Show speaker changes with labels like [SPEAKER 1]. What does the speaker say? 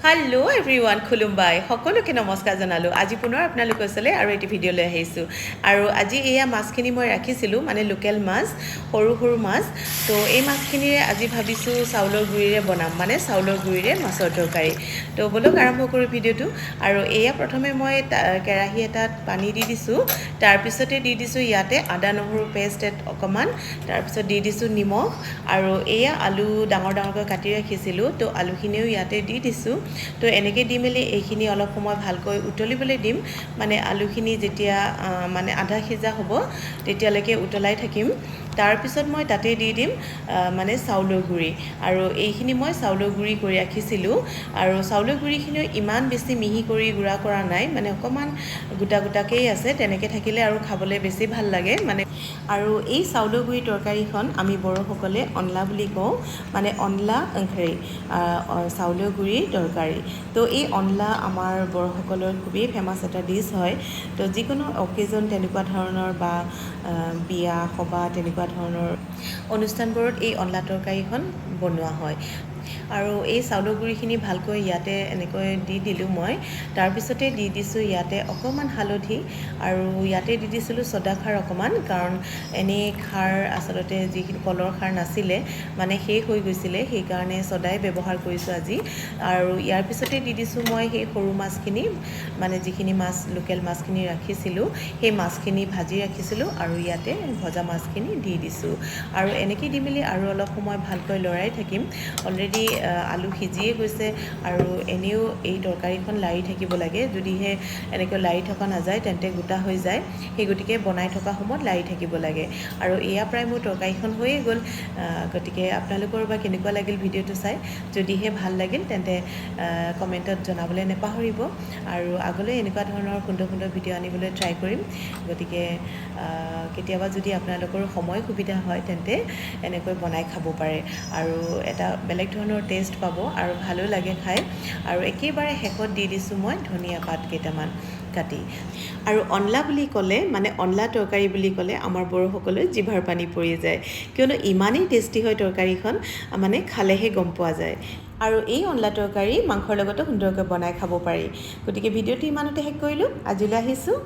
[SPEAKER 1] Hello everyone, খুলুমবাই সকলোকে নমস্কাৰ জনালো আজি পুনৰ আপোনালোকৰ ওচৰলৈ আৰু এটি ভিডিঅ' লৈ আহিছোঁ আৰু আজি এয়া মাছখিনি মই ৰাখিছিলোঁ মানে লোকেল মাছ সৰু সৰু মাছ তো এই মাছখিনিৰে আজি ভাবিছোঁ চাউলৰ গুড়িৰে বনাম মানে চাউলৰ গুড়িৰে মাছৰ তৰকাৰী তো বলক আৰম্ভ কৰোঁ ভিডিঅ'টো আৰু এয়া প্ৰথমে মই কেৰাহী এটাত পানী দি দিছোঁ তাৰ পিছতে দি দিছোঁ ইয়াতে আদা নহৰু পেষ্ট অকমান তাৰ পিছত দি দিছোঁ নিমখ আৰু এয়া আলু ডাঙৰ ডাঙৰকৈ কাটি ৰাখিছিলোঁ তো আলুখিনিও ইয়াতে দি দিছোঁ তো এনেকৈ দি মেলি এইখিনি অলপ সময় ভালকৈ উতলিবলৈ দিম মানে আলুখিনি যেতিয়া মানে আধা সিজা হ'ব তেতিয়ালৈকে উতলাই থাকিম তাৰ পিছত মই তাতে দি দিম মানে চাউলৰ গুড়ি আৰু এইখিনি মই চাউলৰ গুড়ি কৰি ৰাখিছিলোঁ আৰু চাউলৰ গুড়িখিনিও ইমান বেছি মিহি কৰি গুড়া কৰা নাই মানে অকমান গোটা গোটাকেই আছে তেনেকৈ থাকিলে আৰু খাবলৈ বেছি ভাল লাগে মানে আৰু এই চাউলৰ গুড়ি তৰকাৰীখন আমি বড়োসকলে অনলা বুলি কওঁ মানে অনলা ওংখৰি চাউলৰ গুড়িৰ তৰকাৰী তো এই অনলা আমাৰ বড়োসকলৰ খুবেই ফেমাছ এটা ডিছ হয় তো যিকোনো অকেজন তেনেকুৱা ধৰণৰ বা বিয়া সবাহ তেনেকুৱা ধৰণৰ অনুষ্ঠানবোৰত এই অনলা তৰকাৰীখন বনোৱা হয় আৰু এই চাউলৰ গুড়িখিনি ভালকৈ ইয়াতে এনেকৈ দি দিলোঁ মই তাৰপিছতে দি দিছোঁ ইয়াতে অকণমান হালধি আৰু ইয়াতে দি দিছিলোঁ ছ'ডা খাৰ অকণমান কাৰণ এনেই খাৰ আচলতে যিখিনি কলৰ খাৰ নাছিলে মানে শেষ হৈ গৈছিলে সেইকাৰণে ছ'ডাই ব্যৱহাৰ কৰিছোঁ আজি আৰু ইয়াৰ পিছতে দি দিছোঁ মই সেই সৰু মাছখিনি মানে যিখিনি মাছ লোকেল মাছখিনি ৰাখিছিলোঁ সেই মাছখিনি ভাজি ৰাখিছিলোঁ আৰু ইয়াতে ভজা মাছখিনি দি দিছোঁ আৰু এনেকৈ দি মেলি আৰু অলপ সময় ভালকৈ লৰাই থাকিম অলৰেডি আলু সিজিয়ে গৈছে আৰু এনেও এই তৰকাৰীখন লাৰি থাকিব লাগে যদিহে এনেকৈ লাৰি থকা নাযায় তেন্তে গোটা হৈ যায় সেই গতিকে বনাই থকা সময়ত লাৰি থাকিব লাগে আৰু এয়া প্ৰায় মোৰ তৰকাৰীখন হৈয়ে গ'ল গতিকে আপোনালোকৰ বা কেনেকুৱা লাগিল ভিডিঅ'টো চাই যদিহে ভাল লাগিল তেন্তে কমেণ্টত জনাবলৈ নেপাহৰিব আৰু আগলৈ এনেকুৱা ধৰণৰ সুন্দৰ সুন্দৰ ভিডিঅ' আনিবলৈ ট্ৰাই কৰিম গতিকে কেতিয়াবা যদি আপোনালোকৰ সময় সুবিধা হয় তেন্তে এনেকৈ বনাই খাব পাৰে আৰু এটা বেলেগ ধৰণৰ টেষ্ট পাব আৰু ভালো লাগে খাই আৰু একেবাৰে শেষত দি দিছোঁ মই ধনিয়া পাত কেইটামান কাটি আৰু অনলা বুলি ক'লে মানে অনলা তৰকাৰী বুলি ক'লে আমাৰ বড়োসকলৰ জিভাৰ পানী পৰি যায় কিয়নো ইমানেই টেষ্টি হয় তৰকাৰীখন মানে খালেহে গম পোৱা যায় আৰু এই অনলা তৰকাৰী মাংসৰ লগতো সুন্দৰকৈ বনাই খাব পাৰি গতিকে ভিডিঅ'টো ইমানতে শেষ কৰিলোঁ আজিলৈ আহিছোঁ